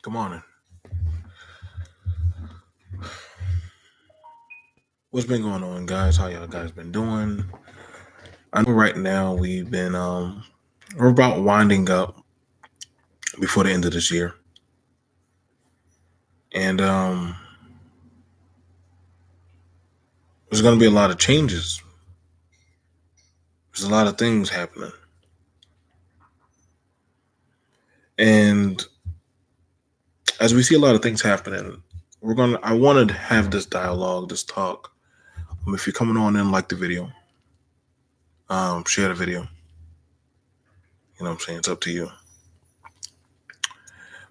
Good morning. What's been going on, guys? How y'all guys been doing? I know right now we're about winding up before the end of this year, and there's gonna be a lot of changes. There's a lot of things happening, and as we see a lot of things happening, I wanted to have this dialogue, this talk. If you're coming on in, like the video, share the video. You know what I'm saying? It's up to you.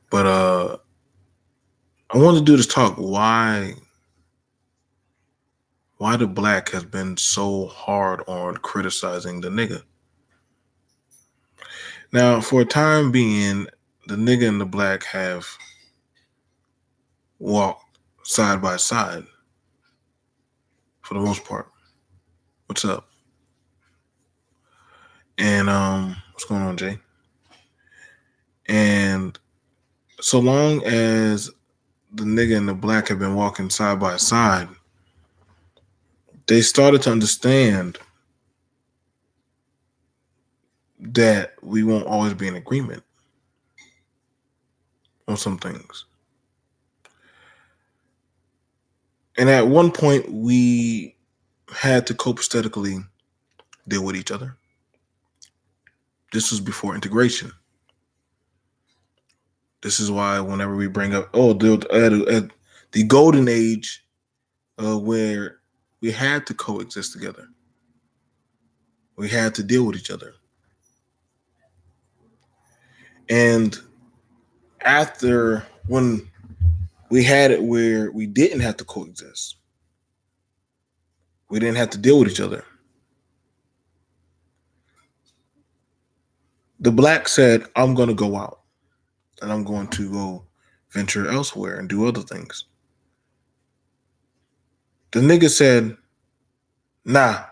But I wanted to do this talk. Why the black has been so hard on criticizing the nigga? Now, for a time being, the nigga and the black have walked side by side for the most part. What's up? And what's going on, Jay? And so long as the nigga and the black have been walking side by side, they started to understand that we won't always be in agreement on some things. And at one point, we had to copacetically deal with each other. This was before integration. This is why whenever we bring up, the golden age where we had to coexist together, we had to deal with each other. And after when we had it where we didn't have to coexist, we didn't have to deal with each other, the black said, I'm going to go out and I'm going to go venture elsewhere and do other things. The nigga said, nah,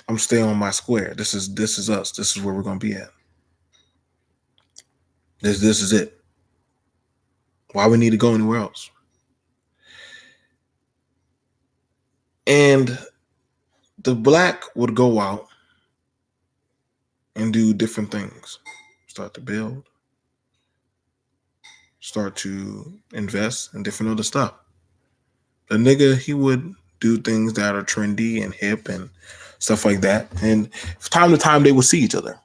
I'm staying on my square. This is us. This is where we're going to be at. This is it. Why we need to go anywhere else? And the black would go out and do different things. Start to build, start to invest in different other stuff. The nigga, he would do things that are trendy and hip and stuff like that. And from time to time, they would see each other.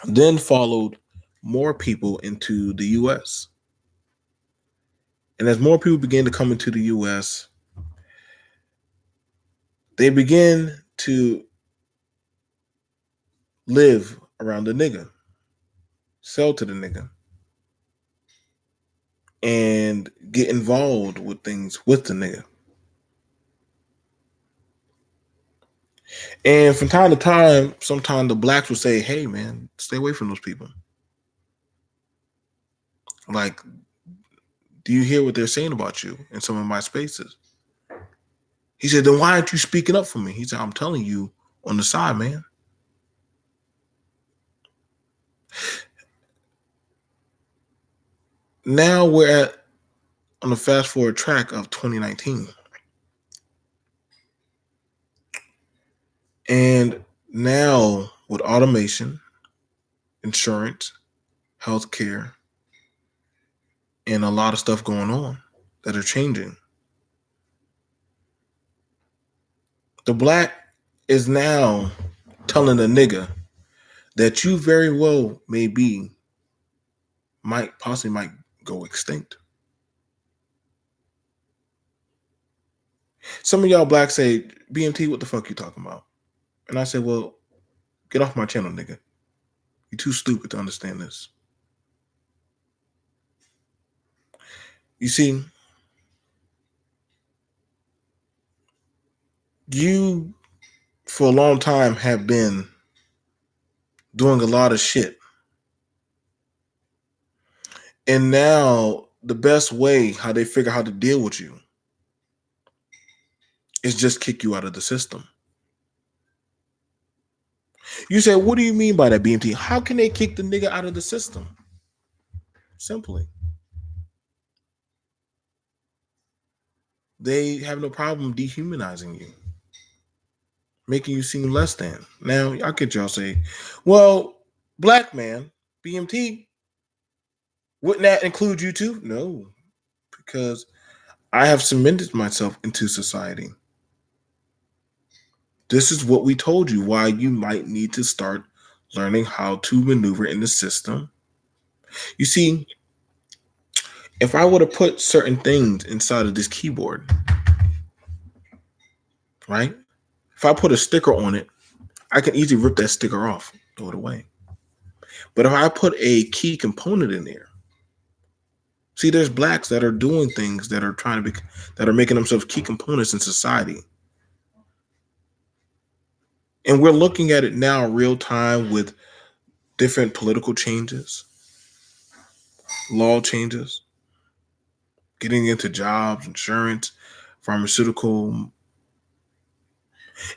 Then followed more people into the U.S. And as more people began to come into the U.S., they began to live around the nigga, sell to the nigga, and get involved with things with the nigga. And from time to time, sometimes the blacks would say, hey, man, stay away from those people. Like, do you hear what they're saying about you in some of my spaces? He said, then why aren't you speaking up for me? He said, I'm telling you on the side, man. Now we're on the fast forward track of 2019. And now with automation, insurance, healthcare, and a lot of stuff going on that are changing, the black is now telling the nigga that you very well might go extinct. Some of y'all blacks say, BMT, what the fuck you talking about? And I said, well, get off my channel, nigga. You're too stupid to understand this. You see, you for a long time have been doing a lot of shit. And now the best way how they figure how to deal with you is just kick you out of the system. You say, what do you mean by that, BMT? How can they kick the nigga out of the system? Simply. They have no problem dehumanizing you, making you seem less than. Now, I get y'all say, well, black man, BMT, wouldn't that include you too? No, because I have cemented myself into society. This is what we told you, why you might need to start learning how to maneuver in the system. You see, if I were to put certain things inside of this keyboard, right? If I put a sticker on it, I can easily rip that sticker off, throw it away. But if I put a key component in there, see, there's blacks that are doing things that are trying to be, that are making themselves key components in society. And we're looking at it now real time with different political changes, law changes, getting into jobs, insurance, pharmaceutical.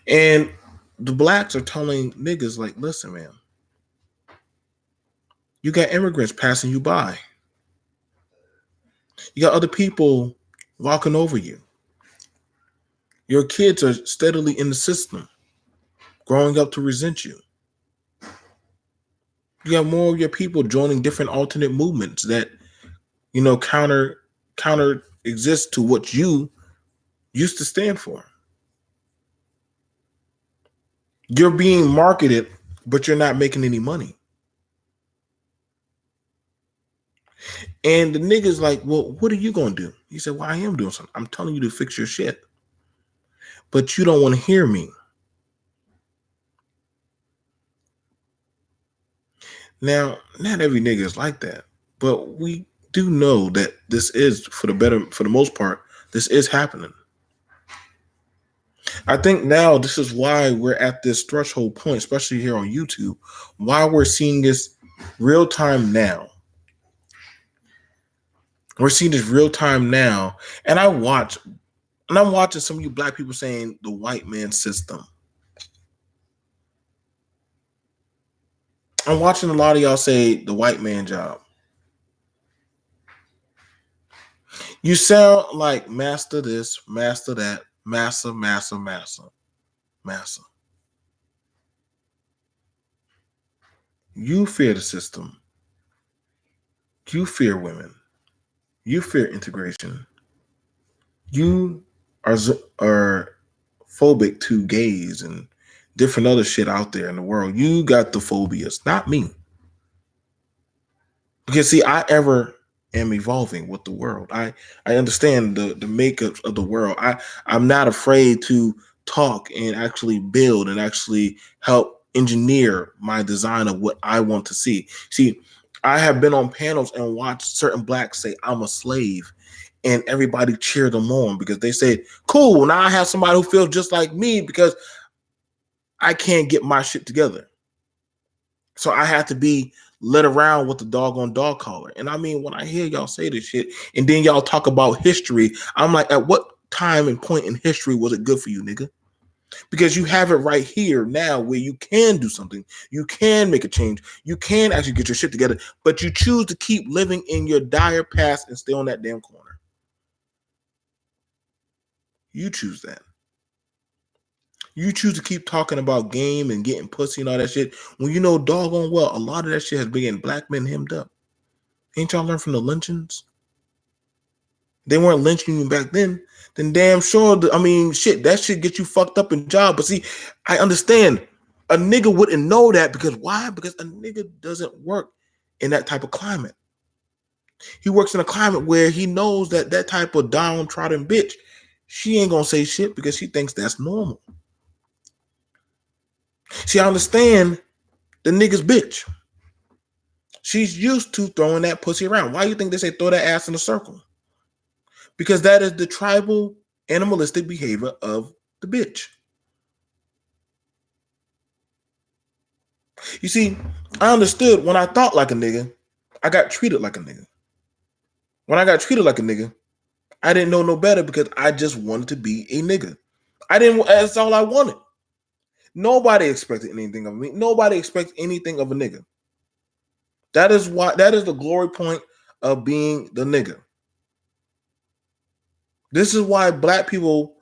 And the blacks are telling niggas, like, listen, man, you got immigrants passing you by. You got other people walking over you. Your kids are steadily in the system, growing up to resent you. You got more of your people joining different alternate movements that, counter exist to what you used to stand for. You're being marketed, but you're not making any money. And the nigga's like, well, what are you going to do? He said, well, I am doing something. I'm telling you to fix your shit. But you don't want to hear me. Now, not every nigga is like that. But we do know that this is, for the most part, this is happening. I think now this is why we're at this threshold point, especially here on YouTube, why we're seeing this real time now. We're seeing this real time now. And I'm watching some of you black people saying the white man system. I'm watching a lot of y'all say the white man job. You sound like master this, master that, massa. You fear the system. You fear women. You fear integration. You are phobic to gays and different other shit out there in the world. You got the phobias, not me. Because see, I ever am evolving with the world. I understand the makeup of the world. I'm not afraid to talk and actually build and actually help engineer my design of what I want to see. See, I have been on panels and watched certain blacks say, I'm a slave. And everybody cheered them on because they said, cool, now I have somebody who feels just like me because I can't get my shit together. So I have to be led around with the doggone dog collar. And I mean, when I hear y'all say this shit and then y'all talk about history, I'm like, at what time and point in history was it good for you, nigga? Because you have it right here now where you can do something. You can make a change. You can actually get your shit together, but you choose to keep living in your dire past and stay on that damn corner. You choose that. You choose to keep talking about game and getting pussy and all that shit when you know doggone well a lot of that shit has been getting black men hemmed up. Ain't y'all learned from the lynchings? They weren't lynching you back then. Then damn sure, shit, that shit get you fucked up in job. But see, I understand a nigga wouldn't know that because why? Because a nigga doesn't work in that type of climate. He works in a climate where he knows that that type of downtrodden bitch, she ain't gonna say shit because she thinks that's normal. See, I understand the nigga's bitch. She's used to throwing that pussy around. Why do you think they say throw that ass in a circle? Because that is the tribal, animalistic behavior of the bitch. You see, I understood when I thought like a nigga, I got treated like a nigga. When I got treated like a nigga, I didn't know no better because I just wanted to be a nigga. That's all I wanted. Nobody expected anything of me. Nobody expects anything of a nigga. That is the glory point of being the nigga. This is why black people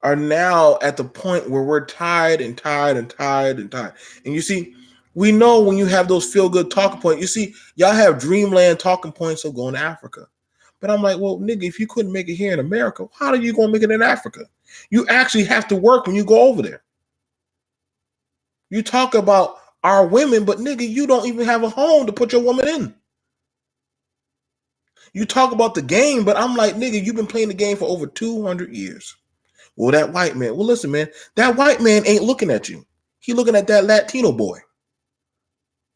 are now at the point where we're tired and tired and tired and tired. And you see, we know when you have those feel good talking points, you see, y'all have dreamland talking points of going to Africa. But I'm like, well, nigga, if you couldn't make it here in America, how are you going to make it in Africa? You actually have to work when you go over there. You talk about our women, but nigga, you don't even have a home to put your woman in. You talk about the game, but I'm like, nigga, you've been playing the game for over 200 years. Well, that white man. Well, listen, man, that white man ain't looking at you. He looking at that Latino boy.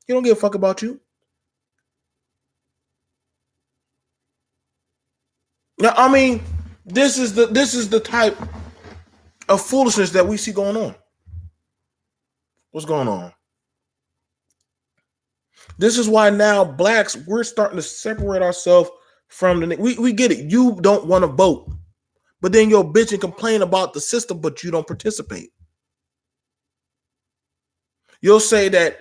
He don't give a fuck about you. Now, I mean, this is the type of foolishness that we see going on. What's going on? This is why now blacks, we're starting to separate ourselves from the. We get it. You don't want to vote, but then you'll bitch and complain about the system, but you don't participate. You'll say that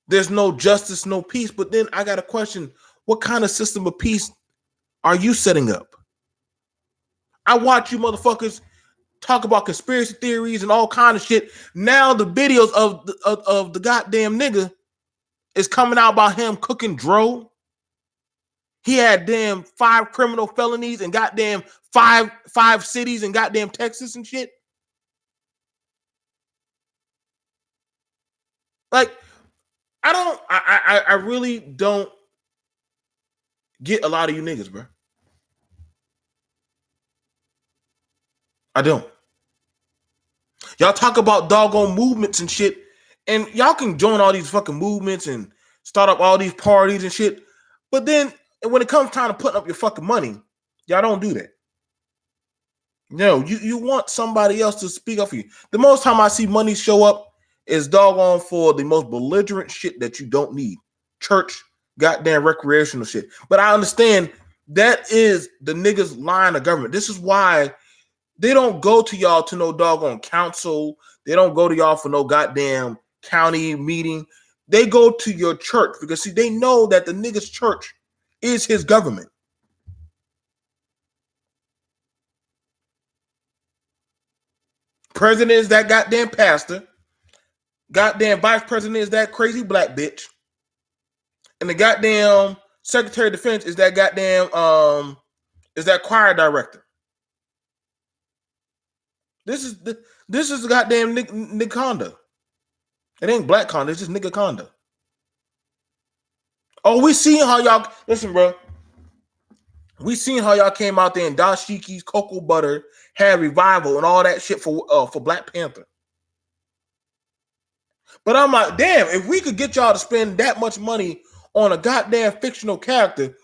there's no justice, no peace, but then I got a question. What kind of system of peace are you setting up? I watch you motherfuckers talk about conspiracy theories and all kind of shit. Now the videos of the goddamn nigga is coming out about him cooking dro. He had damn 5 criminal felonies and goddamn five cities in goddamn Texas and shit. Like, I really don't get a lot of you niggas, bro. I don't. Y'all talk about doggone movements and shit, and y'all can join all these fucking movements and start up all these parties and shit. But then when it comes time to putting up your fucking money, y'all don't do that. No, you want somebody else to speak up for you. The most time I see money show up is doggone for the most belligerent shit that you don't need. Church, goddamn recreational shit. But I understand that is the niggas line of government. This is why they don't go to y'all to no doggone council. They don't go to y'all for no goddamn county meeting. They go to your church because see, they know that the nigga's church is his government. President is that goddamn pastor. Goddamn vice president is that crazy black bitch. And the goddamn secretary of defense is that goddamn is that choir director. This is the goddamn Nick Conda. It ain't Black Conda, it's just nigga Conda. Oh, we seen how y'all listen, bro. We seen how y'all came out there and dashikis, cocoa butter, had revival and all that shit for Black Panther. But I'm like, damn, if we could get y'all to spend that much money on a goddamn fictional character,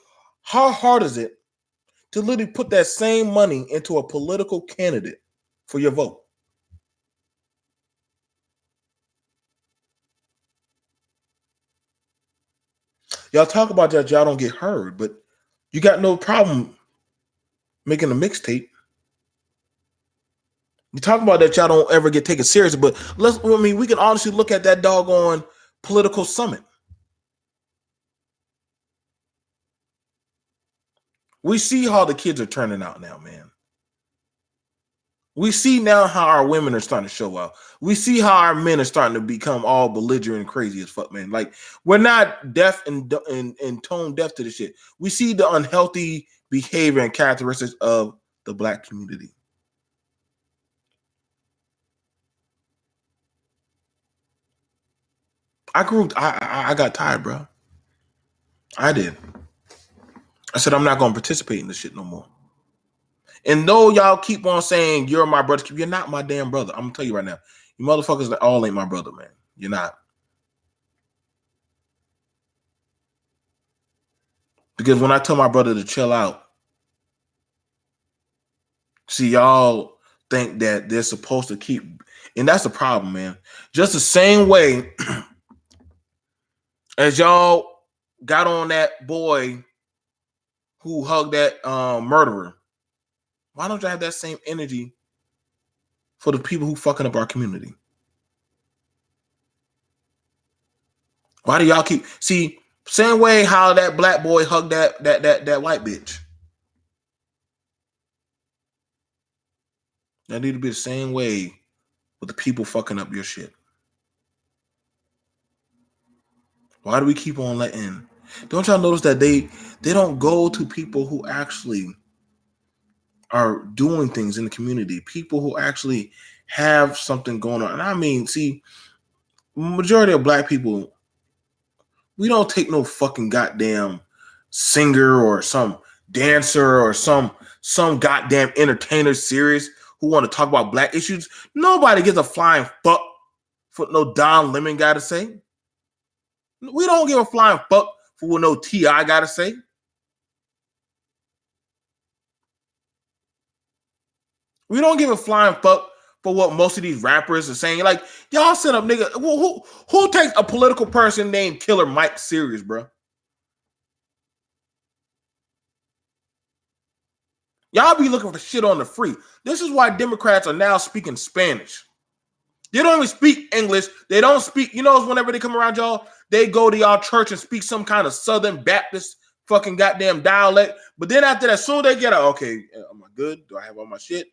how hard is it to literally put that same money into a political candidate for your vote? Y'all talk about that, y'all don't get heard, but you got no problem making a mixtape. You talk about that, y'all don't ever get taken seriously, but we can honestly look at that doggone political summit. We see how the kids are turning out now, man. We see now how our women are starting to show out. We see how our men are starting to become all belligerent and crazy as fuck, man. Like, we're not deaf and tone deaf to the shit. We see the unhealthy behavior and characteristics of the black community. I got tired, bro. I did. I said, I'm not going to participate in this shit no more. And though y'all keep on saying you're my brother, you're not my damn brother. I'm going to tell you right now. You motherfuckers all ain't my brother, man. You're not. Because when I tell my brother to chill out, see, y'all think that they're supposed to keep, and that's the problem, man. Just the same way as y'all got on that boy who hugged that murderer, why don't y'all have that same energy for the people who fucking up our community? Why do y'all keep see same way how that black boy hugged that white bitch? That need to be the same way with the people fucking up your shit. Why do we keep on letting? Don't y'all notice that they don't go to people who actually are doing things in the community, people who actually have something going on. And I mean, see, majority of black people, we don't take no fucking goddamn singer or some dancer or some goddamn entertainer serious who want to talk about black issues. Nobody gives a flying fuck for no Don Lemon got to say. We don't give a flying fuck for what no T.I. got to say. We don't give a flying fuck for what most of these rappers are saying. Like, y'all set up nigga. Who takes a political person named Killer Mike serious, bro? Y'all be looking for shit on the free. This is why Democrats are now speaking Spanish. They don't even speak English. They don't speak, whenever they come around y'all, they go to y'all church and speak some kind of Southern Baptist fucking goddamn dialect. But then after that, as soon as they get out, okay, am I good? Do I have all my shit?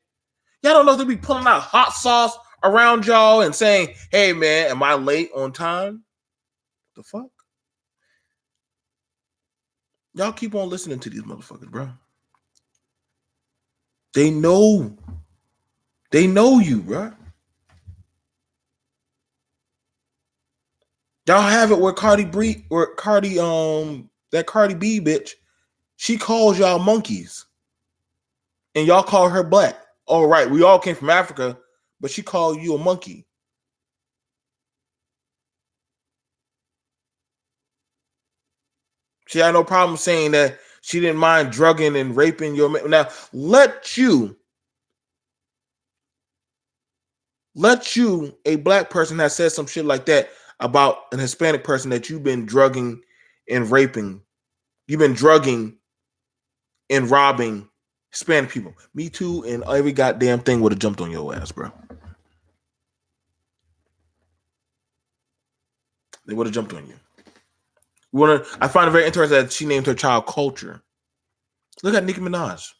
Y'all don't know if they be pulling out hot sauce around y'all and saying, hey, man, am I late on time? The fuck? Y'all keep on listening to these motherfuckers, bro. They know. They know you, bro. Y'all have it where Cardi B bitch, she calls y'all monkeys. And y'all call her black. All right, we all came from Africa, but she called you a monkey. She had no problem saying that she didn't mind drugging and raping your man. Now, let you, a black person that says some shit like that about an Hispanic person that you've been drugging and raping. You've been drugging and robbing Hispanic people. Me too, and every goddamn thing would have jumped on your ass, bro. They would have jumped on you. I find it very interesting that she named her child Culture. Look at Nicki Minaj.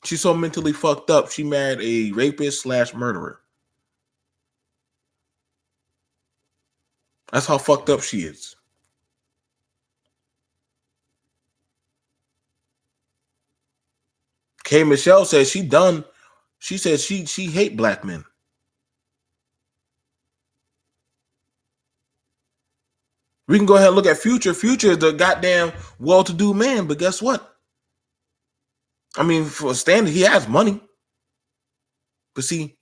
She's so mentally fucked up. She married a rapist / murderer. That's how fucked up she is. K. Michelle says she done. She says she hate black men. We can go ahead and look at Future. Future is the goddamn well-to-do man, but guess what? I mean, for a standard, he has money. But see,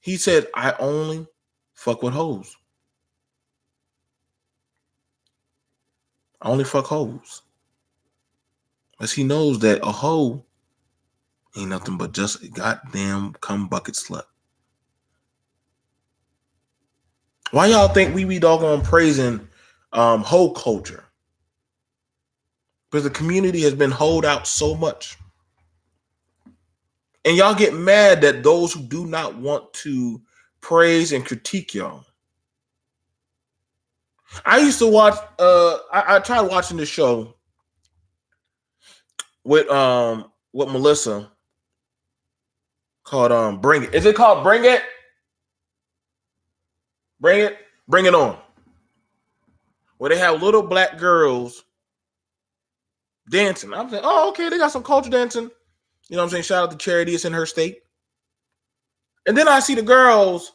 he said, I only fuck with hoes. I only fuck hoes. Because he knows that a hoe ain't nothing but just a goddamn cum bucket slut. Why y'all think we be doggone praising hoe culture? Because the community has been hoed out so much. And y'all get mad that those who do not want to praise and critique y'all. I used to watch, I tried watching this show with Melissa called Bring It. Is it called Bring It? Bring It? Bring It On. Where they have little black girls dancing. I'm saying, oh, okay, they got some culture dancing. You know what I'm saying? Shout out to Charity, it's in her state. And then I see the girls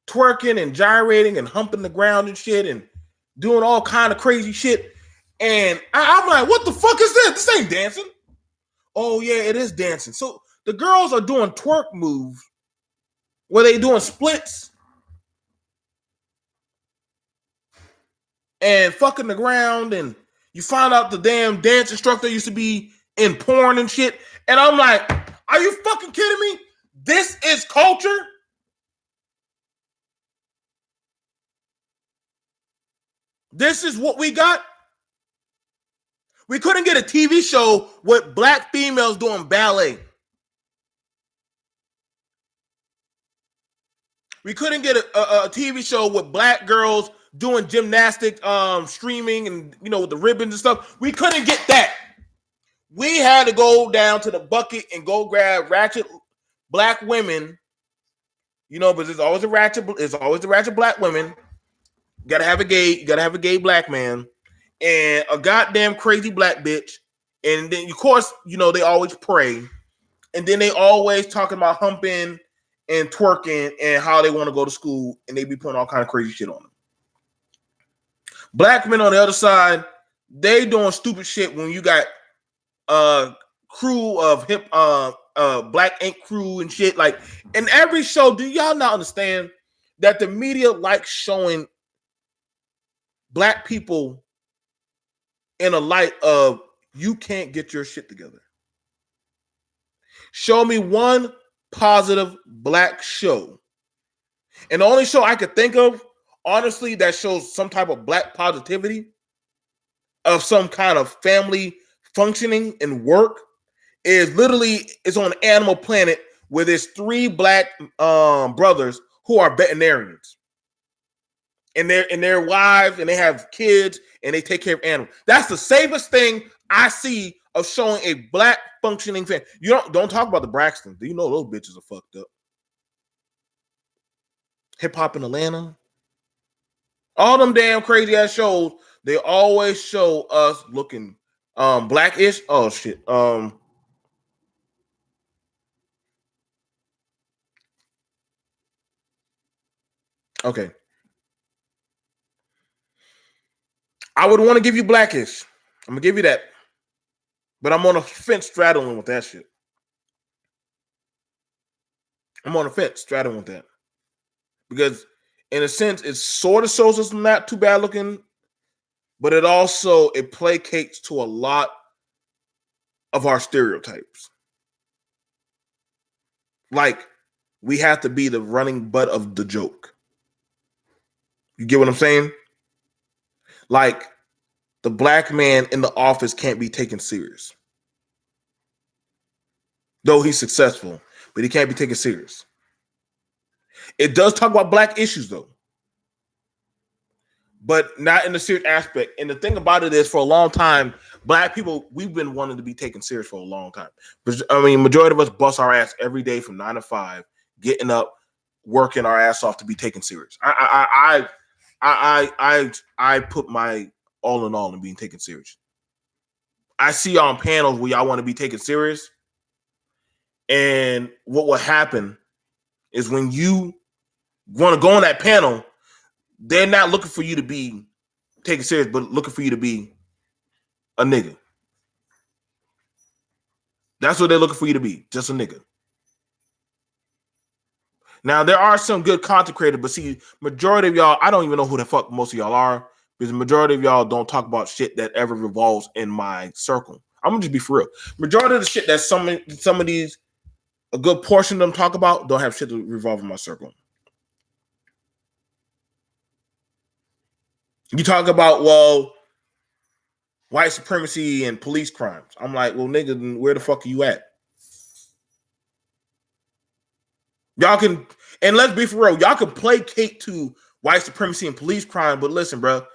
twerking and gyrating and humping the ground and shit and doing all kind of crazy shit. And I'm like, what the fuck is this? This ain't dancing. Oh, yeah, it is dancing. So the girls are doing twerk moves where they doing splits and fucking the ground. And you find out the damn dance instructor used to be in porn and shit. And I'm like, are you fucking kidding me? This is culture? This is what we got? We couldn't get a TV show with black females doing ballet. We couldn't get a TV show with black girls doing gymnastic, streaming, and with the ribbons and stuff. We couldn't get that. We had to go down to the bucket and go grab ratchet black women. But there's always a ratchet. It's always the ratchet black women. You gotta have a gay black man, and a goddamn crazy black bitch. And then, of course, they always pray, and then they always talking about humping and twerking and how they want to go to school, and they be putting all kind of crazy shit on them. Black men on the other side, they doing stupid shit when you got a crew of black ink crew and shit. Like, in every show, do y'all not understand that the media likes showing black people in a light of you can't get your shit together? Show me one positive black show. And the only show I could think of, honestly, that shows some type of black positivity of some kind of family functioning and work is literally, it's on Animal Planet, where there's 3 black brothers who are veterinarians. And their wives, and they have kids, and they take care of animals. That's the safest thing I see of showing a black functioning family. You don't talk about the Braxtons. Do you know those bitches are fucked up? Hip Hop in Atlanta. All them damn crazy ass shows, they always show us looking blackish. Oh shit. Okay. I would want to give you blackish. I'm gonna give you that. But I'm on a fence straddling with that shit. I'm on a fence straddling with that. Because in a sense, it sort of shows us not too bad looking, but it placates to a lot of our stereotypes. Like, we have to be the running butt of the joke. You get what I'm saying? Like, the black man in the office can't be taken serious. Though he's successful, but he can't be taken serious. It does talk about black issues, though, but not in the serious aspect. And the thing about it is, for a long time, black people, we've been wanting to be taken serious for a long time. I mean, majority of us bust our ass every day from 9 to 5, getting up, working our ass off to be taken serious. I put my all in all in being taken serious. I see y'all on panels where y'all want to be taken serious, and what will happen is when you want to go on that panel, they're not looking for you to be taken serious, but looking for you to be a nigga. That's what they're looking for you to be, just a nigga. Now, there are some good content creators, but see, majority of y'all, I don't even know who the fuck most of y'all are, because the majority of y'all don't talk about shit that ever revolves in my circle. I'm gonna just be for real. Majority of the shit that some of these, a good portion of them talk about, don't have shit to revolve in my circle. You talk about, well, white supremacy and police crimes. I'm like, well, nigga, where the fuck are you at? Y'all can, and let's be for real, y'all can placate to white supremacy and police crime, but listen, bro,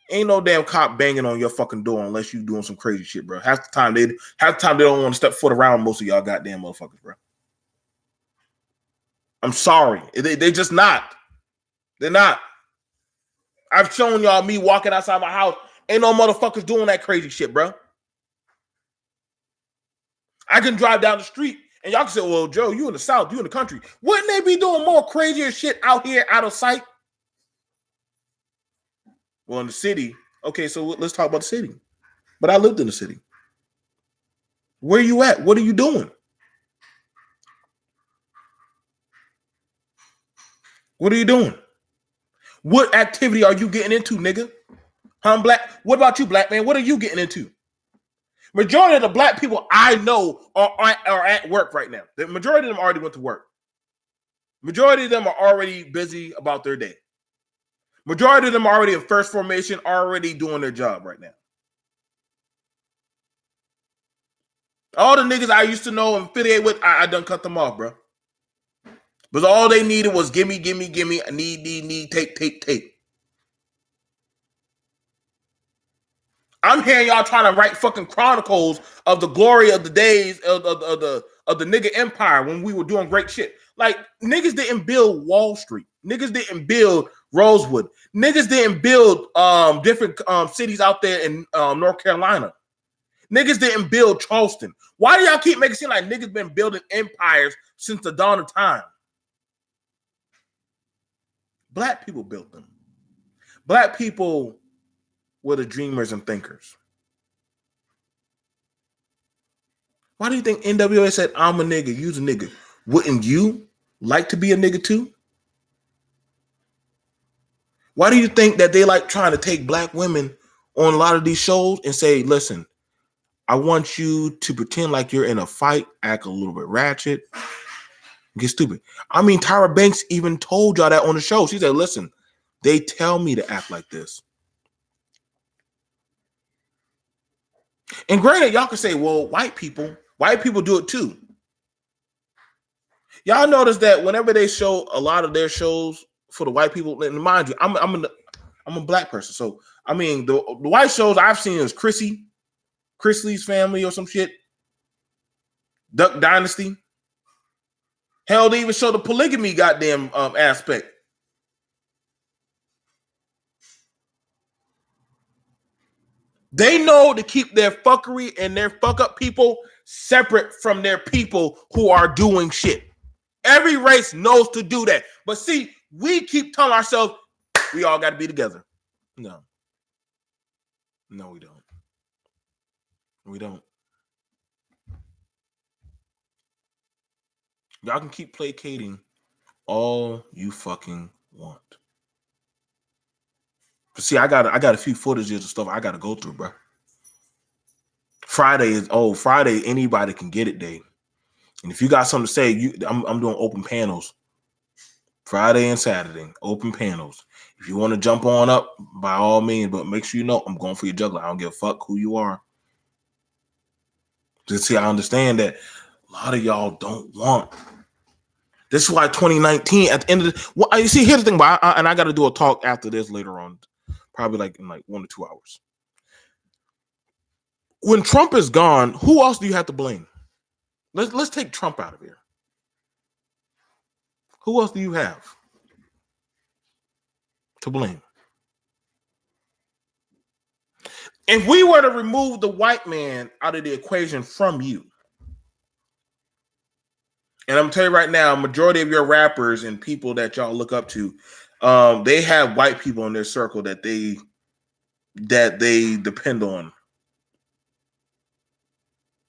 ain't no damn cop banging on your fucking door unless you doing some crazy shit, bro. Half the time they don't want to step foot around most of y'all goddamn motherfuckers, bro. I'm sorry, they just not. They're not. I've shown y'all me walking outside my house. Ain't no motherfuckers doing that crazy shit, bro. I can drive down the street and y'all can say, well, Joe, you in the South, you in the country. Wouldn't they be doing more crazier shit out here, out of sight? Well, in the city, okay, so let's talk about the city. But I lived in the city. Where you at? What are you doing? What are you doing? What activity are you getting into, nigga? I'm black. What about you, black man? What are you getting into? Majority of the black people I know are at work right now. The majority of them already went to work. Majority of them are already busy about their day. Majority of them are already in first formation, already doing their job right now. All the niggas I used to know and affiliate with, I done cut them off, bro. Because all they needed was gimme, I need, take. I'm hearing y'all trying to write fucking chronicles of the glory of the days of the nigga empire when we were doing great shit. Like, niggas didn't build Wall Street. Niggas didn't build Rosewood. Niggas didn't build different cities out there in North Carolina. Niggas didn't build Charleston. Why do y'all keep making it seem like niggas been building empires since the dawn of time? Black people built them. Black people were the dreamers and thinkers. Why do you think NWA said, I'm a nigga, you's a nigga? Wouldn't you like to be a nigga too? Why do you think that they like trying to take black women on a lot of these shows and say, listen, I want you to pretend like you're in a fight, act a little bit ratchet, get stupid. I mean, Tyra Banks even told y'all that on the show. She said, listen, they tell me to act like this. And granted, y'all can say, well, white people do it too. Y'all notice that whenever they show a lot of their shows for the white people, and mind you, I'm a black person, so I mean the white shows I've seen is Chrisley's Family or some shit, Duck Dynasty. Hell, they even show the polygamy goddamn aspect. They know to keep their fuckery and their fuck up people separate from their people who are doing shit. Every race knows to do that. But see, we keep telling ourselves we all got to be together. No, we don't. We don't. Y'all can keep placating all you fucking want. But see, I got a few footages of stuff I got to go through, bro. Friday, anybody can get it day. And if you got something to say, I'm doing open panels. Friday and Saturday, open panels. If you want to jump on up, by all means, but make sure you know I'm going for your juggler. I don't give a fuck who you are. Just see, I understand that a lot of y'all don't want. This is why 2019 at the end of the well, you see, here's the thing, and I got to do a talk after this later on, probably like in like 1 to 2 hours. When Trump is gone, who else do you have to blame? Let's take Trump out of here. Who else do you have to blame? If we were to remove the white man out of the equation from you, and I'm telling you right now, majority of your rappers and people that y'all look up to, they have white people in their circle that they depend on.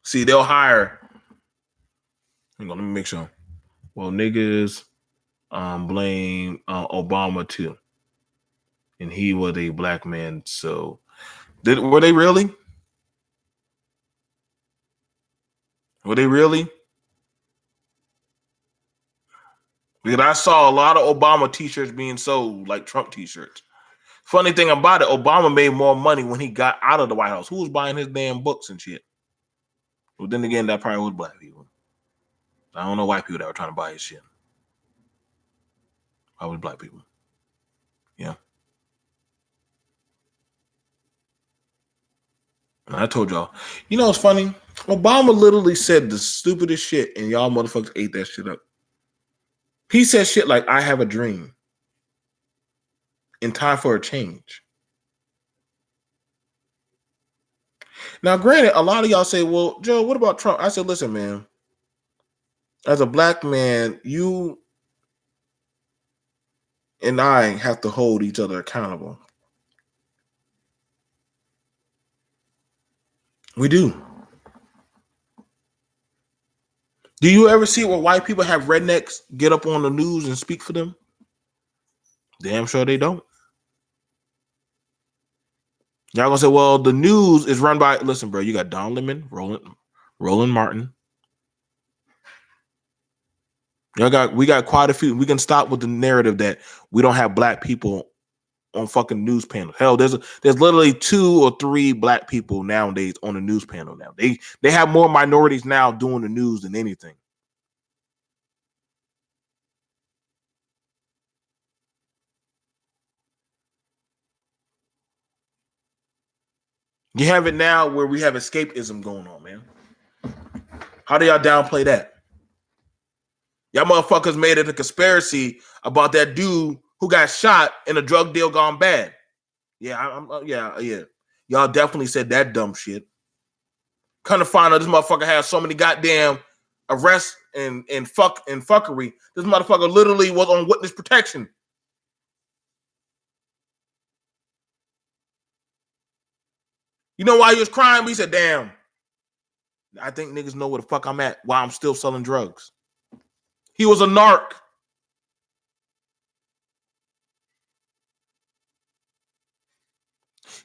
See, they'll hire. Hang on, let me make sure. Well, niggas blame Obama too, and he was a black man. So, were they really? Were they really? Because I saw a lot of Obama t-shirts being sold like Trump t-shirts. Funny thing about it, Obama made more money when he got out of the White House. Who was buying his damn books and shit? Well, then again, that probably was black people. I don't know white people that were trying to buy his shit. I was black people. Yeah. And I told y'all, you know what's funny? Obama literally said the stupidest shit, and y'all motherfuckers ate that shit up. He said shit like, I have a dream. In time for a change. Now, granted, a lot of y'all say, well, Joe, what about Trump? I said, listen, man. As a black man, you and I have to hold each other accountable. We do. Do you ever see where white people have rednecks get up on the news and speak for them? Damn sure they don't. Y'all gonna say, well, the news is run by, listen, bro, you got Don Lemon, Roland Martin. We got quite a few. We can stop with the narrative that we don't have black people on fucking news panels. Hell, there's literally 2 or 3 black people nowadays on the news panel now. They have more minorities now doing the news than anything. You have it now where we have escapism going on, man. How do y'all downplay that? Y'all motherfuckers made it a conspiracy about that dude who got shot in a drug deal gone bad. Yeah, yeah. Y'all definitely said that dumb shit. Kind of find out this motherfucker has so many goddamn arrests and fuckery. This motherfucker literally was on witness protection. You know why he was crying? He said, damn, I think niggas know where the fuck I'm at while I'm still selling drugs. He was a narc.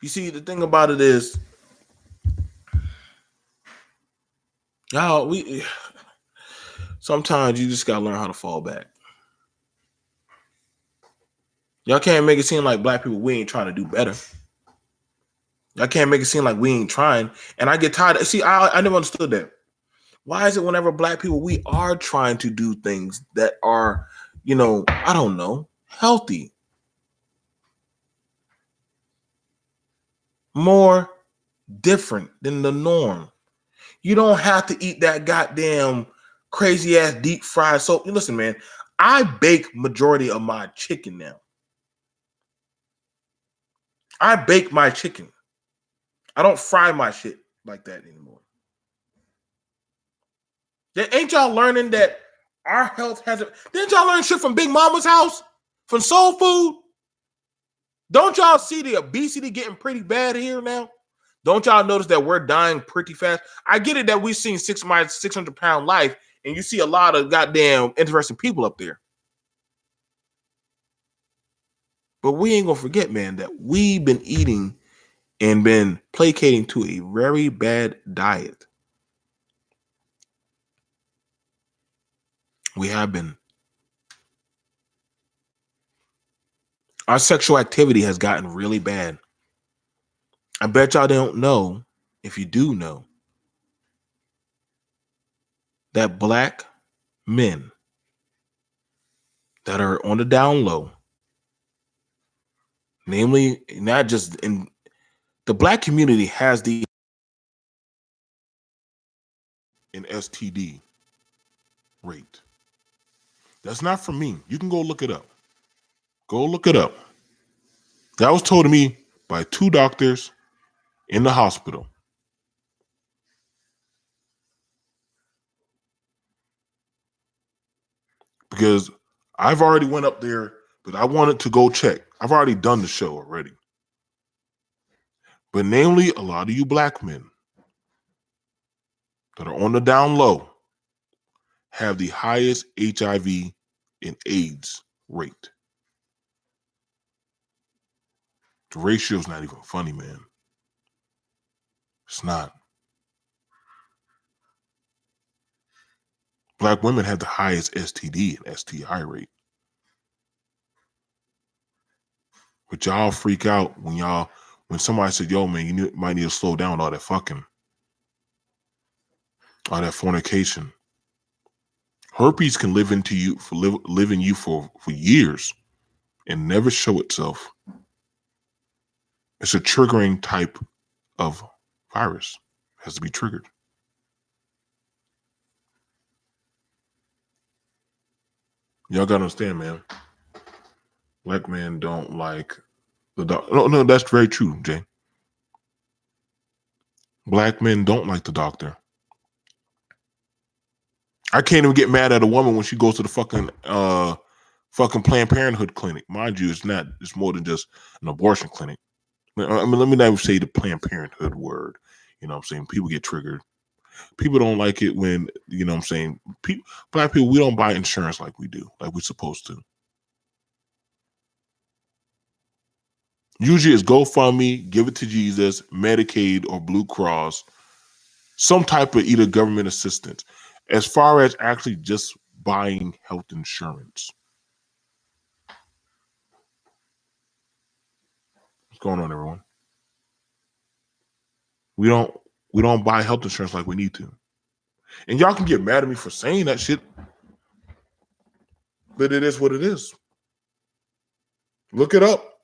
You see, the thing about it is, y'all, sometimes you just gotta learn how to fall back. Y'all can't make it seem like black people, we ain't trying to do better. Y'all can't make it seem like we ain't trying. And I get tired. See, I never understood that. Why is it whenever black people, we are trying to do things that are, I don't know, healthy, more different than the norm? You don't have to eat that goddamn crazy ass deep fried soap. Listen, man, I bake majority of my chicken now. I bake my chicken. I don't fry my shit like that anymore. Ain't y'all learning that our health hasn't? Didn't y'all learn shit from Big Mama's house? From Soul Food? Don't y'all see the obesity getting pretty bad here now? Don't y'all notice that we're dying pretty fast? I get it that we've seen 600-pound life, and you see a lot of goddamn interesting people up there. But we ain't gonna forget, man, that we've been eating and been placating to a very bad diet. We have been. Our sexual activity has gotten really bad. I bet y'all don't know, if you do know, that black men that are on the down low, namely, not just in the black community, has the an STD rate. That's not from me. You can go look it up. Go look it up. That was told to me by 2 doctors in the hospital. Because I've already went up there, but I wanted to go check. I've already done the show already. But namely, a lot of you black men that are on the down low have the highest HIV and AIDS rate. The ratio's not even funny, man. It's not. Black women have the highest STD and STI rate. But y'all freak out when somebody said, yo, man, you might need to slow down all that fucking, all that fornication. Herpes can live in you for years and never show itself. It's a triggering type of virus. It has to be triggered. Y'all gotta understand, man. Black men don't like the doctor. No, that's very true, Jay. Black men don't like the doctor. I can't even get mad at a woman when she goes to the fucking Planned Parenthood clinic. Mind you, it's more than just an abortion clinic. I mean, let me not even say the Planned Parenthood word. You know what I'm saying? People get triggered. People don't like it when, you know what I'm saying, black people, we don't buy insurance like we do, like we're supposed to. Usually it's GoFundMe, give it to Jesus, Medicaid or Blue Cross, some type of either government assistance. As far as actually just buying health insurance. What's going on, everyone? We don't buy health insurance like we need to. And y'all can get mad at me for saying that shit, but it is what it is. Look it up.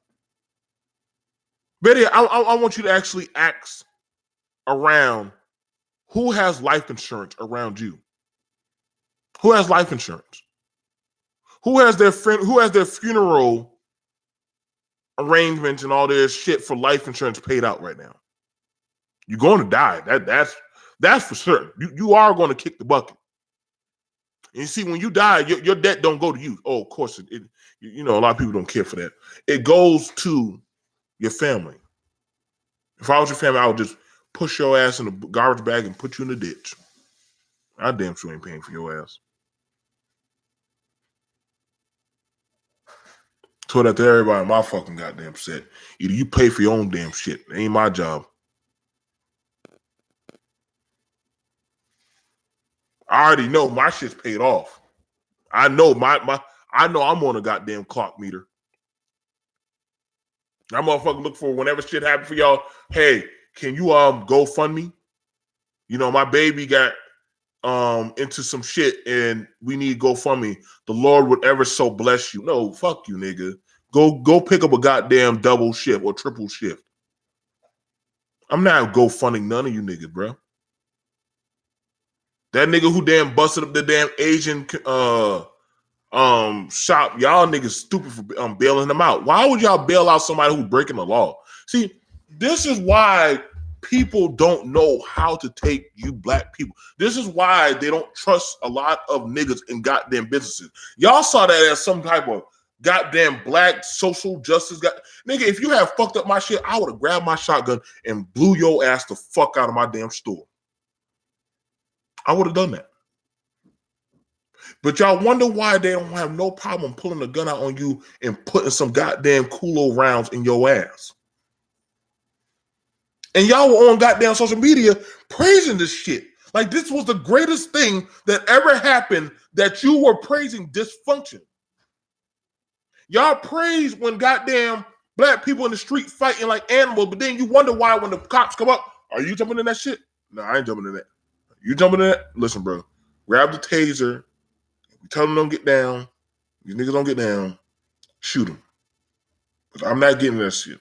Betty, I want you to actually ask around who has life insurance around you. Who has life insurance? Who has their funeral arrangements and all their shit for life insurance paid out right now? You're going to die. That's for certain. You are going to kick the bucket. And you see, when you die, your debt don't go to you. Oh, of course, a lot of people don't care for that. It goes to your family. If I was your family, I would just push your ass in a garbage bag and put you in the ditch. I damn sure ain't paying for your ass. Told that to everybody in my fucking goddamn set. Either you pay for your own damn shit. It ain't my job. I already know my shit's paid off. I know I know I'm on a goddamn clock meter. That motherfucker look for whenever shit happen for y'all. Hey, can you go fund me? My baby got into some shit and we need GoFundMe. The Lord would ever so bless you. No, fuck you, nigga. Go pick up a goddamn double shift or triple shift. I'm not GoFunding none of you niggas, bro. That nigga who damn busted up the damn Asian shop, y'all niggas stupid for bailing them out. Why would y'all bail out somebody who's breaking the law? See, this is why people don't know how to take you black people. This is why they don't trust a lot of niggas in goddamn businesses. Y'all saw that as some type of goddamn black social justice guy. Nigga, if you had fucked up my shit, I would have grabbed my shotgun and blew your ass the fuck out of my damn store. I would have done that. But y'all wonder why they don't have no problem pulling a gun out on you and putting some goddamn Kulo rounds in your ass. And y'all were on goddamn social media praising this shit. Like this was the greatest thing that ever happened, that you were praising dysfunction. Y'all praise when goddamn black people in the street fighting like animals, but then you wonder why when the cops come up, are you jumping in that shit? No, I ain't jumping in that. You jumping in that? Listen, bro, grab the taser. Tell them don't get down. These niggas don't get down. Shoot them. Because I'm not getting that shit.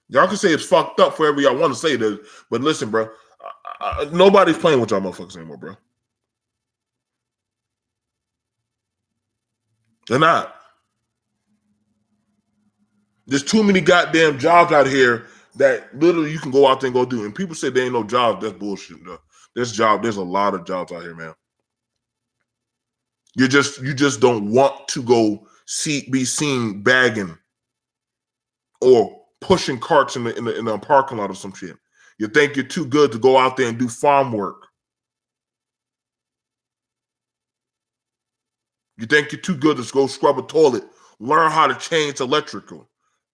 Y'all can say it's fucked up for every y'all want to say that, but listen, bro, nobody's playing with y'all motherfuckers anymore, bro. They're not. There's too many goddamn jobs out here that literally you can go out there and go do. And people say there ain't no jobs. That's bullshit, though. There's a lot of jobs out here, man. You just don't want to go be seen bagging or pushing carts in the parking lot or some shit. You think you're too good to go out there and do farm work. You think you're too good to go scrub a toilet, learn how to change electrical,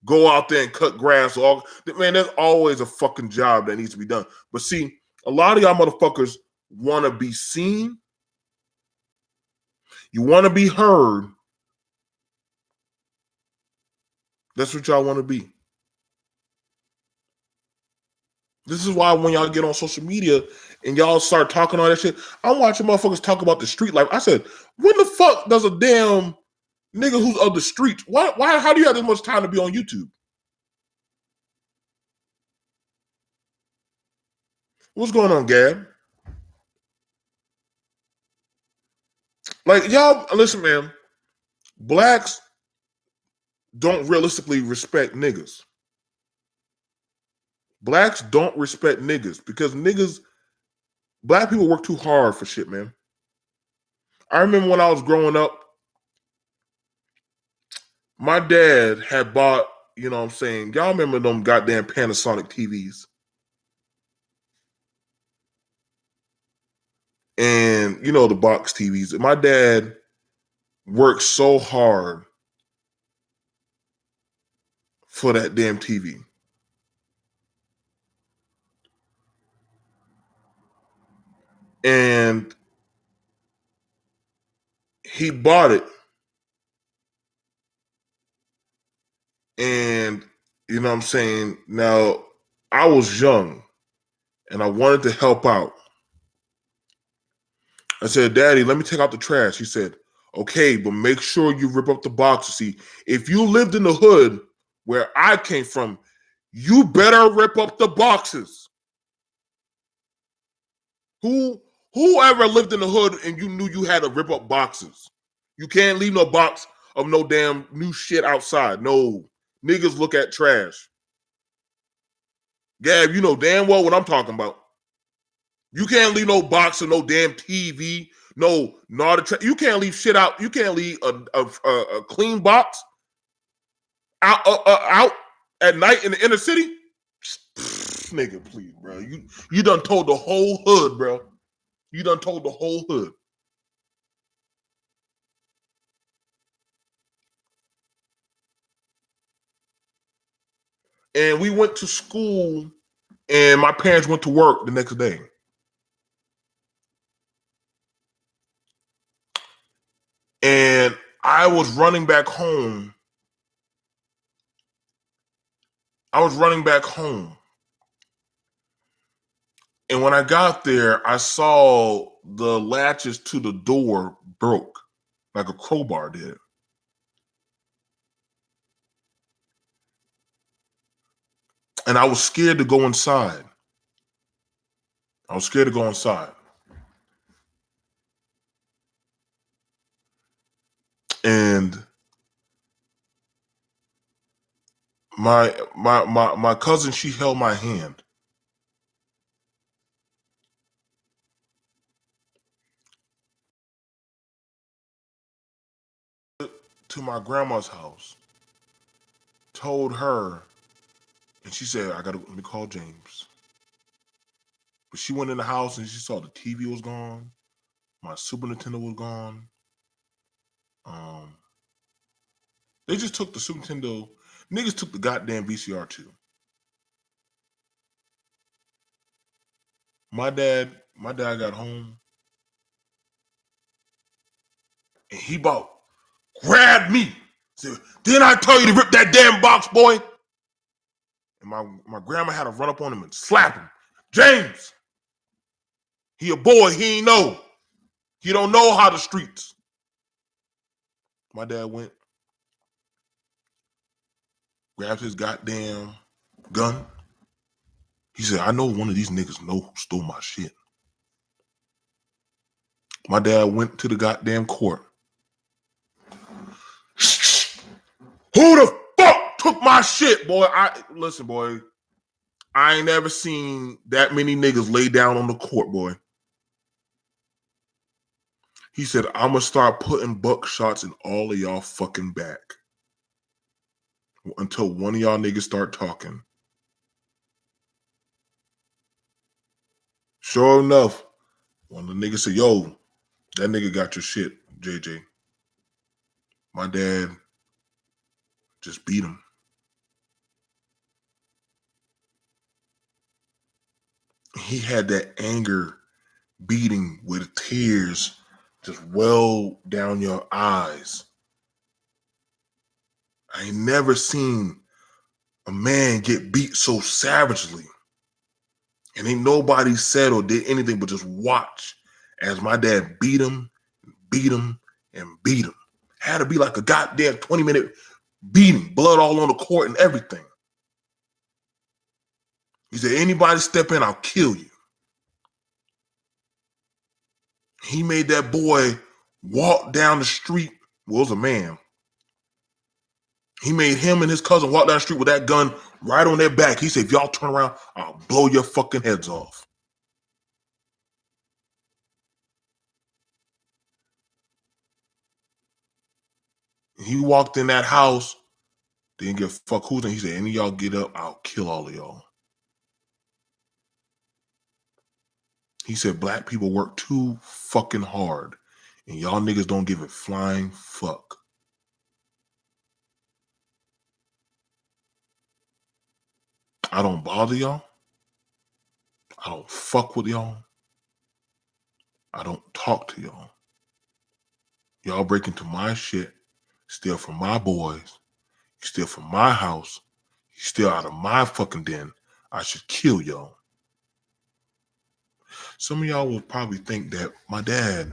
go out there and cut grass. Man, there's always a fucking job that needs to be done. But see, a lot of y'all motherfuckers want to be seen. You want to be heard. That's what y'all want to be. This is why when y'all get on social media and y'all start talking all that shit, I'm watching motherfuckers talk about the street life. I said, when the fuck does a damn nigga who's of the streets, how do you have this much time to be on YouTube? What's going on, Gab? Like, y'all, listen, man, blacks don't realistically respect niggas. Blacks don't respect niggas because black people work too hard for shit, man. I remember when I was growing up, my dad had bought, you know what I'm saying, y'all remember them goddamn Panasonic TVs? And, you know, the box TVs. My dad worked so hard for that damn TV. And he bought it. And, you know what I'm saying? Now, I was young and I wanted to help out. I said, Daddy, let me take out the trash. He said, okay, but make sure you rip up the boxes. See, if you lived in the hood where I came from, you better rip up the boxes. Whoever lived in the hood and you knew you had to rip up boxes? You can't leave no box of no damn new shit outside. No. Niggas look at trash. Gab, you know damn well what I'm talking about. You can't leave no box of no damn TV, no you can't leave shit out. You can't leave a clean box out at night in the inner city. Pfft, nigga, please, bro. You done told the whole hood, bro. You done told the whole hood. And we went to school, and my parents went to work the next day. And I was running back home. And when I got there, I saw the latches to the door broke, like a crowbar did. And I was scared to go inside. And my cousin, she held my hand. To my grandma's house, told her, and she said, let me call James. But she went in the house and she saw the TV was gone. My Super Nintendo was gone. They just took the Super Nintendo. Niggas took the goddamn VCR too. My dad got home and he grabbed me. Said, didn't I tell you to rip that damn box, boy? And my grandma had to run up on him and slap him. James, he a boy, he ain't know. He don't know how the streets. My dad went, grabbed his goddamn gun. He said, I know one of these niggas know who stole my shit. My dad went to the goddamn court. Who the fuck took my shit, boy? Listen, boy. I ain't never seen that many niggas lay down on the court, boy. He said, I'm gonna start putting buckshots in all of y'all fucking back until one of y'all niggas start talking. Sure enough, one of the niggas said, yo, that nigga got your shit, JJ. My dad just beat him. He had that anger beating with tears just well down your eyes. I ain't never seen a man get beat so savagely. And ain't nobody said or did anything but just watch as my dad beat him, beat him, and beat him. Had to be like a goddamn 20-minute beating, blood all on the court and everything. He said, anybody step in, I'll kill you. He made that boy walk down the street. Well, it was a man. He made him and his cousin walk down the street with that gun right on their back. He said, if y'all turn around, I'll blow your fucking heads off. He walked in that house, didn't give a fuck who's in. He said, any of y'all get up, I'll kill all of y'all. He said, black people work too fucking hard, and y'all niggas don't give a flying fuck. I don't bother y'all. I don't fuck with y'all. I don't talk to y'all. Y'all break into my shit, steal from my boys, you steal from my house, you steal out of my fucking den. I should kill y'all. Some of y'all will probably think that my dad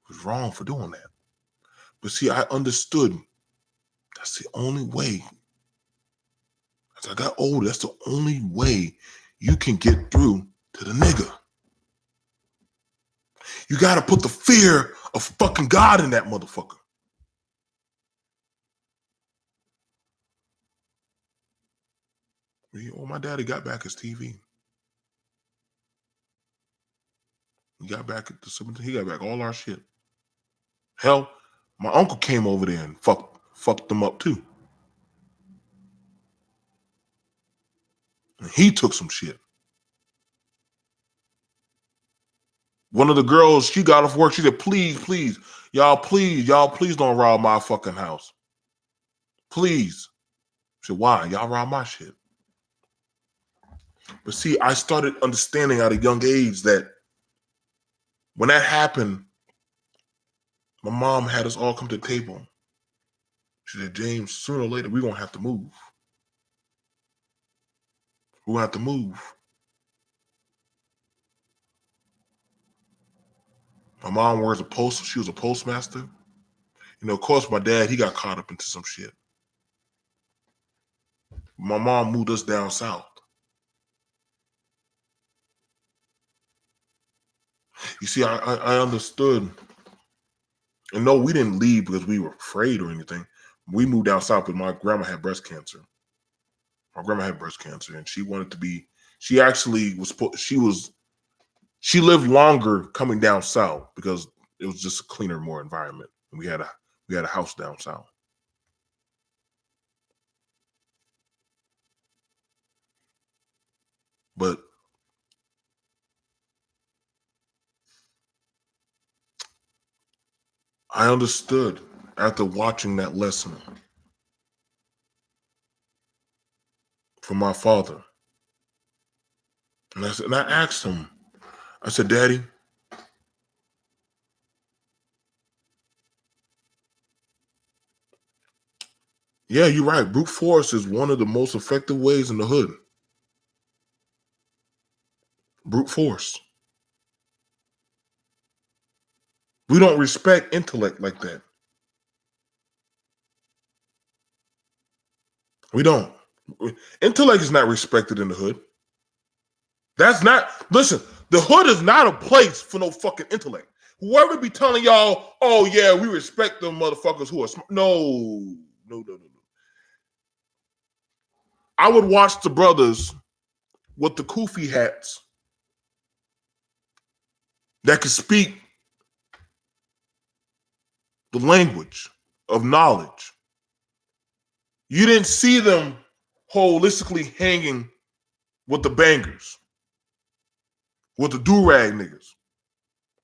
was wrong for doing that. But see, I understood that's the only way. As I got older, that's the only way you can get through to the nigga. You got to put the fear of fucking God in that motherfucker. Oh, my daddy got back his TV. He got back at the 17. He got back all our shit. Hell, my uncle came over there and fucked them up too. And he took some shit. One of the girls, she got off work. She said, please, y'all please don't rob my fucking house. Please. I said, why? Y'all rob my shit. But see, I started understanding at a young age that when that happened, my mom had us all come to the table. She said, James, sooner or later, we're going to have to move. We're going to have to move. My mom was she was a postmaster. You know, of course, my dad, he got caught up into some shit. My mom moved us down south. You see, I understood. And no, we didn't leave because we were afraid or anything. We moved down south because my grandma had breast cancer. My grandma had breast cancer, and she wanted to be. She actually was. She lived longer coming down south because it was just a cleaner, more environment. And we had a house down south. But I understood after watching that lesson from my father. And I asked him, I said, Daddy, yeah, you're right. Brute force is one of the most effective ways in the hood. Brute force. We don't respect intellect like that. We don't. Intellect is not respected in the hood. That's not, listen, the hood is not a place for no fucking intellect. Whoever be telling y'all, oh yeah, we respect them motherfuckers who are smart. No. I would watch the brothers with the kufi hats that could speak the language of knowledge. You didn't see them holistically hanging with the bangers, with the do-rag niggas,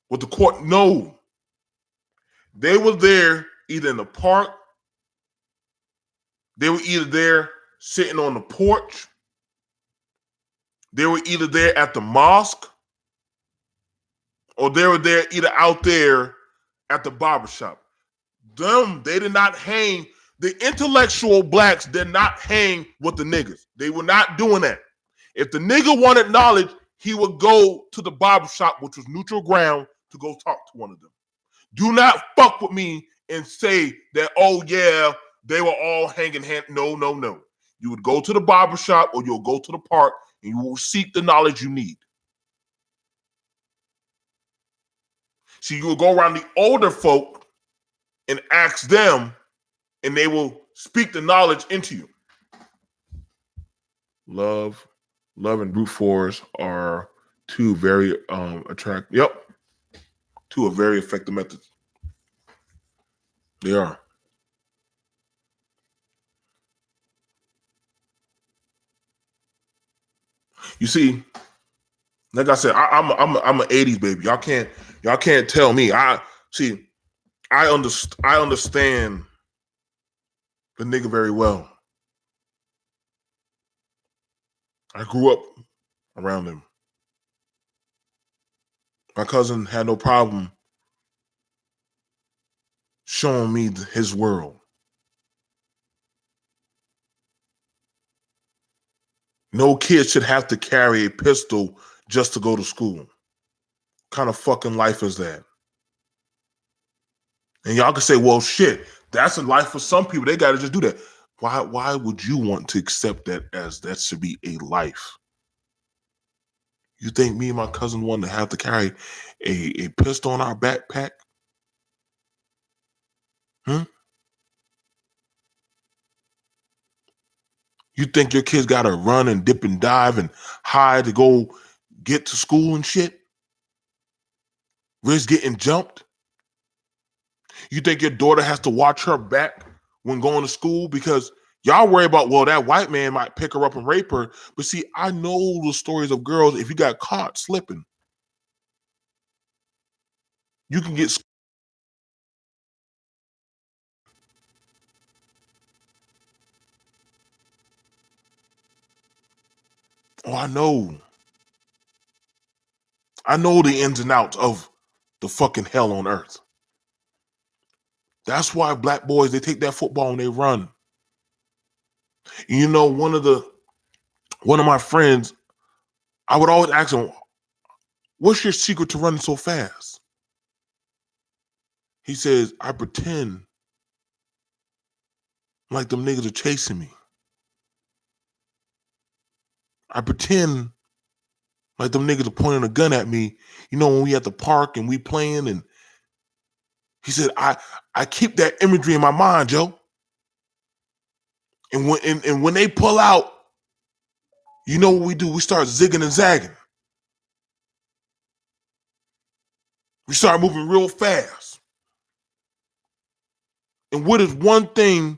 with the court. No. They were there either in the park, they were either there sitting on the porch, they were either there at the mosque, or they were there either out there at the barbershop. They did not hang. The intellectual blacks did not hang with the niggas. They were not doing that. If the nigga wanted knowledge, he would go to the barbershop, which was neutral ground, to go talk to one of them. Do not fuck with me and say that, oh yeah, they were all hanging hand. No. You would go to the barbershop or you'll go to the park and you will seek the knowledge you need. So you will go around the older folk and ask them, and they will speak the knowledge into you. Love and brute force are two very attractive. Yep, two are very effective methods. They are. You see, like I said, I'm an '80s baby. Y'all can't tell me. I understand the nigga very well. I grew up around him. My cousin had no problem showing me his world. No kid should have to carry a pistol just to go to school. What kind of fucking life is that? And y'all can say, well, shit, that's a life for some people. They got to just do that. Why would you want to accept that as that should be a life? You think me and my cousin wanted to have to carry a pistol in our backpack? Hmm? You think your kids got to run and dip and dive and hide to go get to school and shit? Risk getting jumped? You think your daughter has to watch her back when going to school because y'all worry about, well, that white man might pick her up and rape her. But see, I know the stories of girls, if you got caught slipping, you can get. Oh, I know. I know the ins and outs of the fucking hell on earth. That's why black boys, they take that football and they run. You know, one of my friends, I would always ask him, what's your secret to running so fast? He says, I pretend like them niggas are chasing me. I pretend like them niggas are pointing a gun at me. You know, when we at the park and we playing, and he said, I keep that imagery in my mind, Joe. And when they pull out, you know what we do? We start zigging and zagging. We start moving real fast. And what is one thing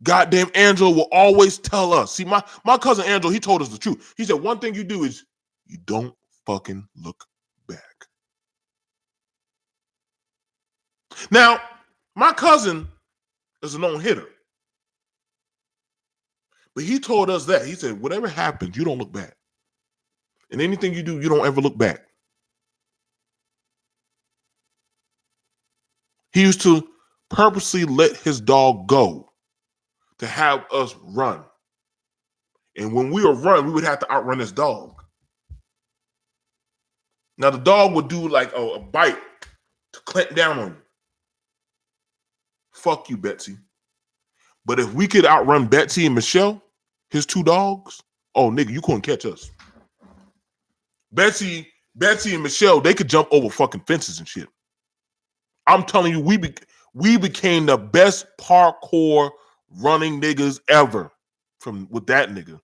goddamn Angelo will always tell us? See, my cousin Angelo, he told us the truth. He said, one thing you do is you don't fucking look back. Now, my cousin is a known hitter. But he told us that. He said, whatever happens, you don't look back. And anything you do, you don't ever look back. He used to purposely let his dog go to have us run. And when we would run, we would have to outrun this dog. Now, the dog would do like a bite to clamp down on you. Fuck you, Betsy. But if we could outrun Betsy and Michelle, his two dogs, oh, nigga, you couldn't catch us. Betsy and Michelle, they could jump over fucking fences and shit. I'm telling you, we became the best parkour running niggas ever with that nigga.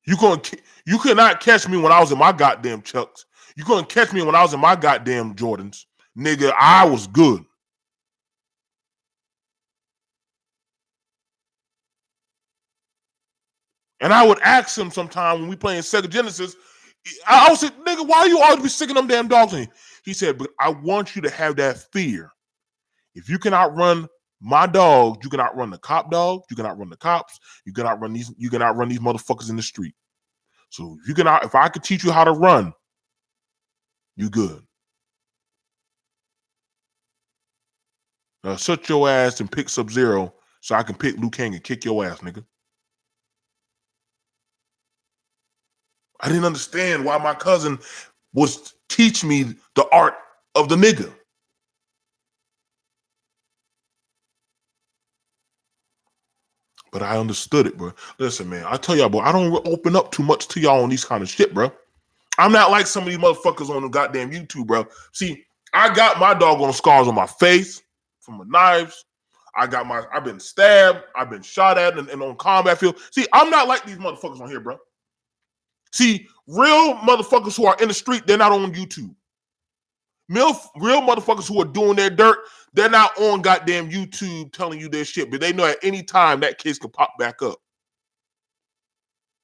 You could not catch me when I was in my goddamn Chucks. You couldn't catch me when I was in my goddamn Jordans. Nigga, I was good. And I would ask him sometime when we playing Sega Genesis, I would say, nigga, why you always be sticking them damn dogs in? He said, but I want you to have that fear. If you can outrun my dogs, you can outrun the cop dogs, you can outrun the cops, you can outrun these motherfuckers in the street. So if I could teach you how to run, you good. Now shut your ass and pick Sub-Zero so I can pick Liu Kang and kick your ass, nigga. I didn't understand why my cousin was teach me the art of the nigga. But I understood it, bro. Listen, man, I tell y'all, bro, I don't open up too much to y'all on these kind of shit, bro. I'm not like some of these motherfuckers on the goddamn YouTube, bro. See, I got my doggone scars on my face from the knives. I've been stabbed. I've been shot at and on combat field. See, I'm not like these motherfuckers on here, bro. See, real motherfuckers who are in the street, they're not on YouTube. Real motherfuckers who are doing their dirt, they're not on goddamn YouTube telling you their shit, but they know at any time that case can pop back up.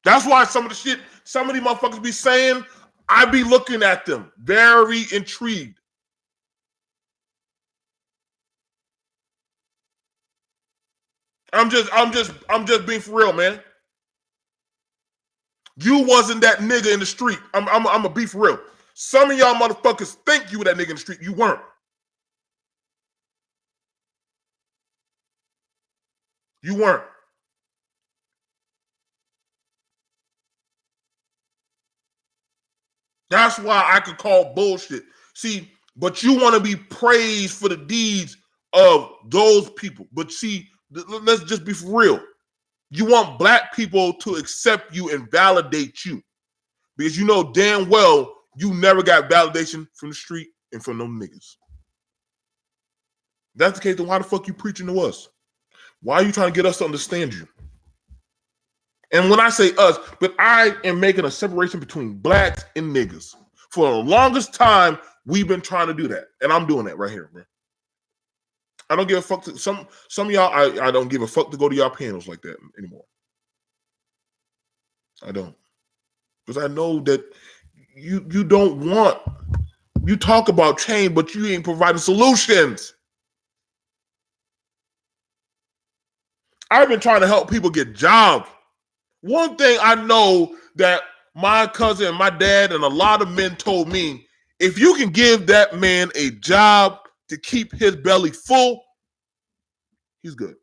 That's why some of these motherfuckers be saying, I be looking at them very intrigued. I'm just being for real, man. You wasn't that nigga in the street. I'm gonna be for real. Some of y'all motherfuckers think you were that nigga in the street. You weren't. You weren't. That's why I could call bullshit. See, but you want to be praised for the deeds of those people. But see, Let's just be for real. You want black people to accept you and validate you. Because you know damn well you never got validation from the street and from them niggas. If that's the case, then why the fuck you preaching to us? Why are you trying to get us to understand you? And when I say us, but I am making a separation between blacks and niggas. For the longest time, we've been trying to do that. And I'm doing that right here, bro. I don't give a fuck to some of y'all. I don't give a fuck to go to y'all panels like that anymore. I don't. Because I know that you don't want, you talk about change, but you ain't providing solutions. I've been trying to help people get jobs. One thing I know that my cousin and my dad and a lot of men told me, if you can give that man a job to keep his belly full, he's good.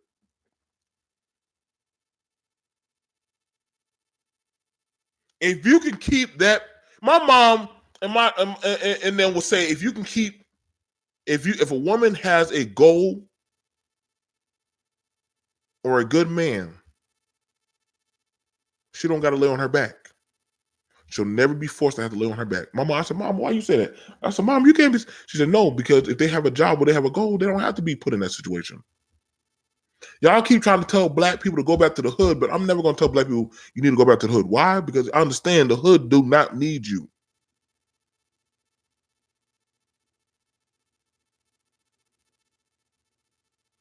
If you can keep that, my mom and then will say, if you can keep, if a woman has a goal or a good man, she don't got to lay on her back. She'll never be forced to have to lay on her back. My mom, I said, Mom, why you say that? I said, Mom, you can't be. She said, no, because if they have a job or they have a goal, they don't have to be put in that situation. Y'all keep trying to tell black people to go back to the hood, but I'm never going to tell black people you need to go back to the hood. Why? Because I understand the hood do not need you.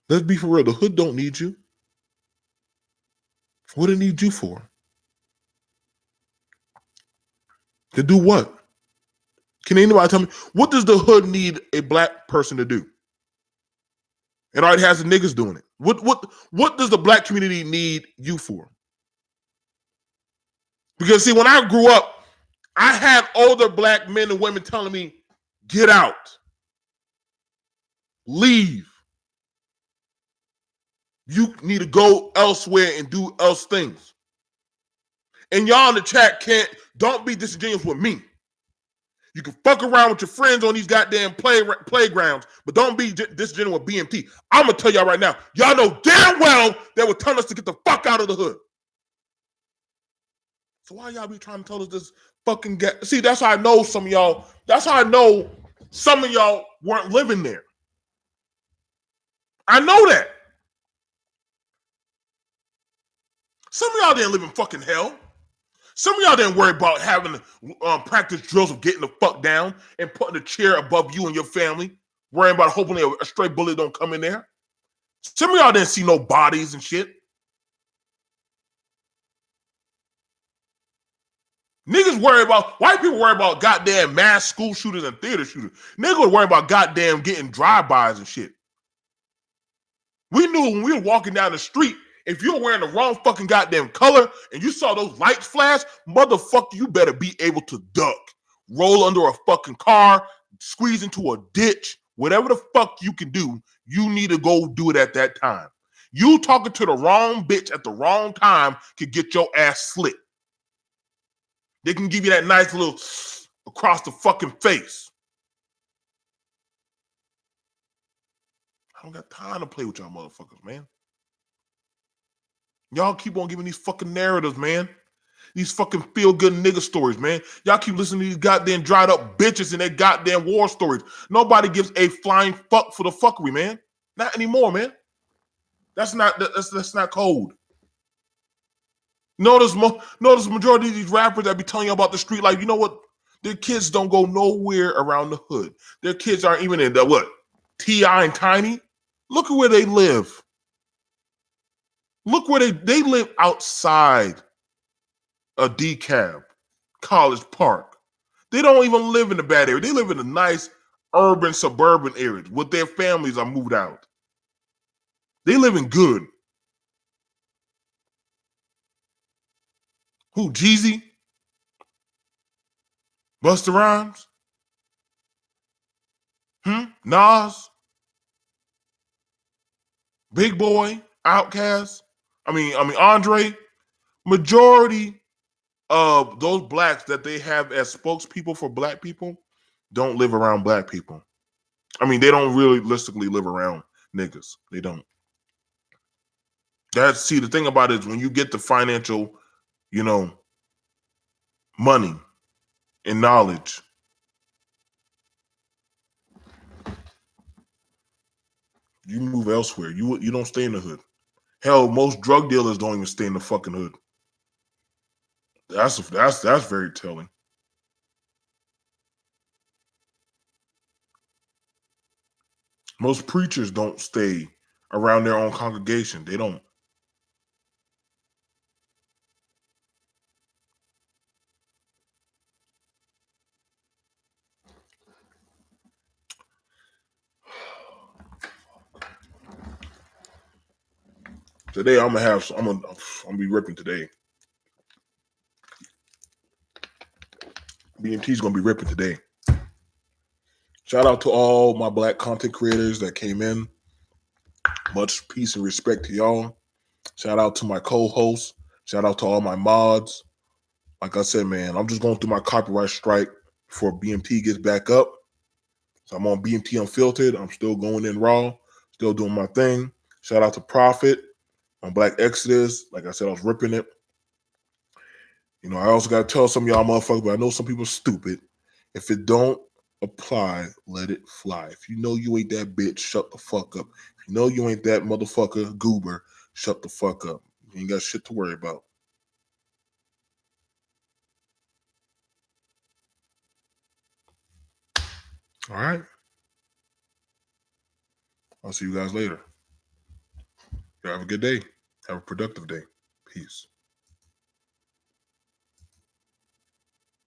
Let's be for real. The hood don't need you. What do it need you for? To do what? Can anybody tell me, what does the hood need a black person to do? It already has the niggas doing it. What does the black community need you for? Because see, when I grew up, I had older black men and women telling me, get out. Leave. You need to go elsewhere and do else things. And y'all in the chat don't be disingenuous with me. You can fuck around with your friends on these goddamn playgrounds, but don't be disingenuous with BMT. I'm going to tell y'all right now, y'all know damn well they would tell us to get the fuck out of the hood. So why y'all be trying to tell us this fucking get? See, that's how I know some of y'all, that's how I know some of y'all weren't living there. I know that. Some of y'all didn't live in fucking hell. Some of y'all didn't worry about having practice drills of getting the fuck down and putting a chair above you and your family, worrying about hoping a stray bullet don't come in there. Some of y'all didn't see no bodies and shit. Niggas worry about, white people worry about goddamn mass school shooters and theater shooters. Niggas worry about goddamn getting drive-bys and shit. We knew when we were walking down the street, if you were wearing the wrong fucking goddamn color and you saw those lights flash, motherfucker, you better be able to duck, roll under a fucking car, squeeze into a ditch, whatever the fuck you can do, you need to go do it at that time. You talking to the wrong bitch at the wrong time could get your ass slit. They can give you that nice little across the fucking face. I don't got time to play with y'all motherfuckers, man. Y'all keep on giving these fucking narratives, man. These fucking feel-good nigga stories, man. Y'all keep listening to these goddamn dried-up bitches and their goddamn war stories. Nobody gives a flying fuck for the fuckery, man. Not anymore, man. That's not code. Notice majority of these rappers that be telling you about the street life, you know what? Their kids don't go nowhere around the hood. Their kids aren't even in the what? T.I. and Tiny? Look at where they live. Look where they live outside a DeKalb, College Park. They don't even live in a bad area. They live in a nice urban, suburban area with their families are moved out. They live in good. Who, Jeezy? Busta Rhymes? Nas? Big Boy? Outkast? I mean, Andre? Majority of those blacks that they have as spokespeople for black people don't live around black people. I mean, they don't realistically live around niggas. They don't. See, the thing about it is when you get the financial, money and knowledge, you move elsewhere. You don't stay in the hood. Hell, most drug dealers don't even stay in the fucking hood. That's very telling. Most preachers don't stay around their own congregation. They don't. Today I'm gonna be ripping today. BMT's gonna be ripping today. Shout out to all my black content creators that came in. Much peace and respect to y'all. Shout out to my co-hosts. Shout out to all my mods. Like I said, man, I'm just going through my copyright strike before BMT gets back up. So I'm on BMT Unfiltered. I'm still going in raw, still doing my thing. Shout out to Prophet on Black Exodus. Like I said, I was ripping it. I also got to tell some of y'all motherfuckers, but I know some people are stupid. If it don't apply, let it fly. If you know you ain't that bitch, shut the fuck up. If you know you ain't that motherfucker goober, shut the fuck up. You ain't got shit to worry about. All right. I'll see you guys later. Y'all have a good day. Have a productive day. Peace.